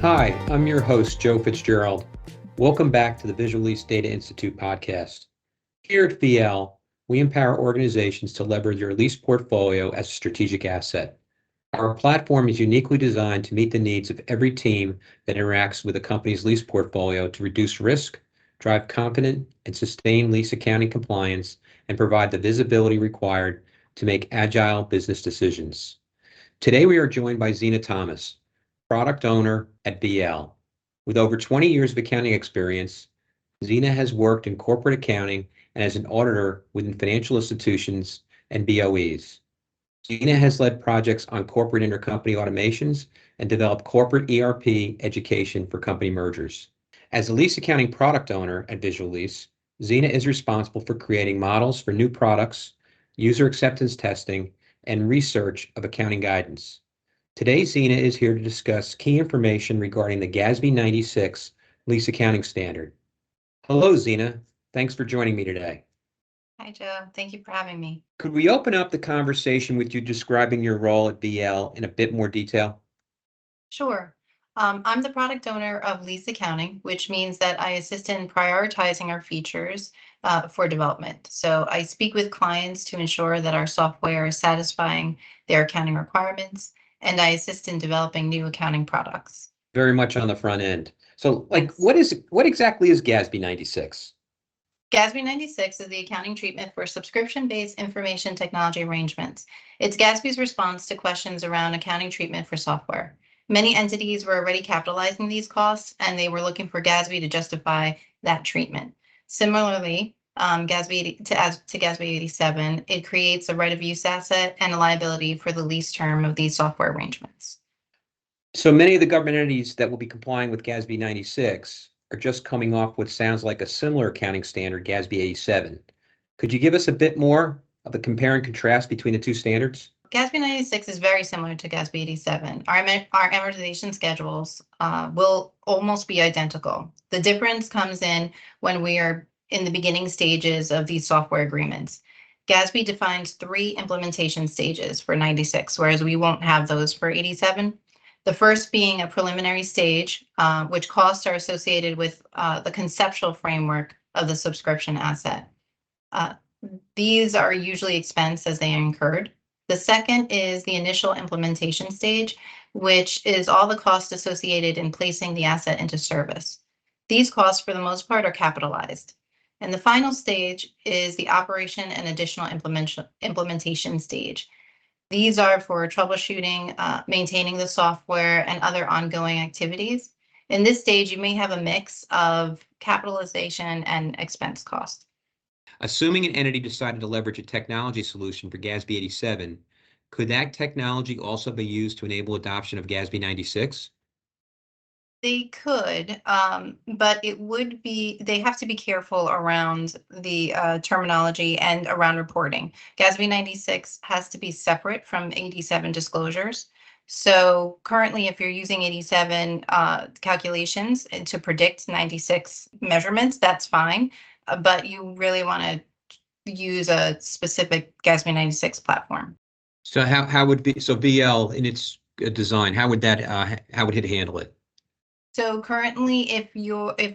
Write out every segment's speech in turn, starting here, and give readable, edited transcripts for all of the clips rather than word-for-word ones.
Hi, I'm your host, Joe Fitzgerald. Welcome back to the Visual Lease Data Institute podcast. Here at VL, we empower organizations to leverage their lease portfolio as a strategic asset. Our platform is uniquely designed to meet the needs of every team that interacts with a company's lease portfolio to reduce risk, drive confident and sustained lease accounting compliance, and provide the visibility required to make agile business decisions. Today, we are joined by Zena Thomas, Product Owner at VL. With over 20 years of accounting experience, Zena has worked in corporate accounting and as an auditor within financial institutions and BOEs. Zena has led projects on corporate intercompany automations and developed corporate ERP education for company mergers. As a lease accounting product owner at Visual Lease, Zena is responsible for creating models for new products, user acceptance testing, and research of accounting guidance. Today, Zena is here to discuss key information regarding the GASB 96 lease accounting standard. Hello, Zena. Thanks for joining me today. Hi, Joe. Thank you for having me. Could we open up the conversation with you describing your role at VL in a bit more detail? Sure. I'm the product owner of Lease Accounting, which means that I assist in prioritizing our features for development. So I speak with clients to ensure that our software is satisfying their accounting requirements, and I assist in developing new accounting products. Very much on the front end. So, Yes. what exactly is GASB 96? GASB 96 is the accounting treatment for subscription-based information technology arrangements. It's GASB's response to questions around accounting treatment for software. Many entities were already capitalizing these costs, and they were looking for GASB to justify that treatment. Similarly, GASB to GASB 87, it creates a right of use asset and a liability for the lease term of these software arrangements. So many of the government entities that will be complying with GASB 96 are just coming off what sounds like a similar accounting standard, GASB 87. Could you give us a bit more of a compare and contrast between the two standards? GASB 96 is very similar to GASB 87. Our amortization schedules will almost be identical. The difference comes in when we are in the beginning stages of these software agreements. GASB defines 3 implementation stages for 96, whereas we won't have those for 87. The first being a preliminary stage, which costs are associated with the conceptual framework of the subscription asset. These are usually expensed as they are incurred. The second is the initial implementation stage, which is all the costs associated in placing the asset into service. These costs, for the most part, are capitalized. And the final stage is the operation and additional implementation stage. These are for troubleshooting, maintaining the software, and other ongoing activities. In this stage, you may have a mix of capitalization and expense cost. Assuming an entity decided to leverage a technology solution for GASB 87, could that technology also be used to enable adoption of GASB 96? They could, but they have to be careful around the terminology and around reporting. GASB 96 has to be separate from 87 disclosures. So currently, if you're using 87 calculations to predict 96 measurements, that's fine. But you really want to use a specific GASB 96 platform. So how would VL in its design, how would it handle it? So currently, if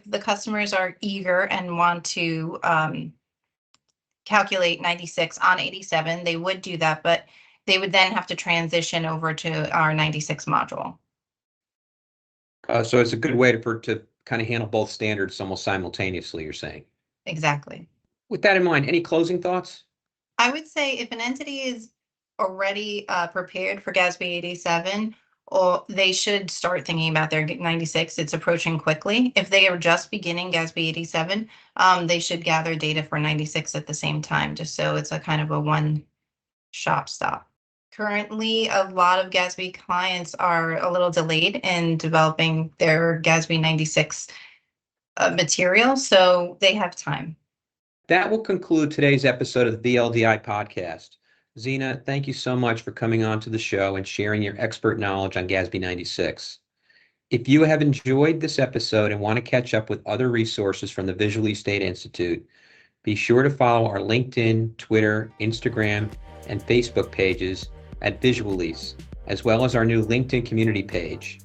the customers are eager and want to calculate 96 on 87, they would do that, but they would then have to transition over to our 96 module. So it's a good way to kind of handle both standards almost simultaneously, you're saying? Exactly. With that in mind, any closing thoughts? I would say if an entity is already prepared for GASB 87, or they should start thinking about their 96. It's approaching quickly. If they are just beginning GASB 87, they should gather data for 96 at the same time, just so it's a kind of a one-shop stop. Currently, a lot of GASB clients are a little delayed in developing their GASB 96 material, so they have time. That will conclude today's episode of the VLDI Podcast. Zena, thank you so much for coming on to the show and sharing your expert knowledge on GASB 96. If you have enjoyed this episode and want to catch up with other resources from the Visual Lease Data Institute, be sure to follow our LinkedIn, Twitter, Instagram, and Facebook pages at Visual Lease, as well as our new LinkedIn community page.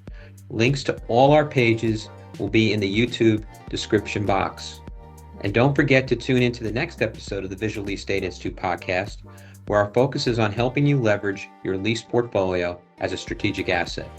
Links to all our pages will be in the YouTube description box. And don't forget to tune into the next episode of the Visual Lease Data Institute podcast, where our focus is on helping you leverage your lease portfolio as a strategic asset.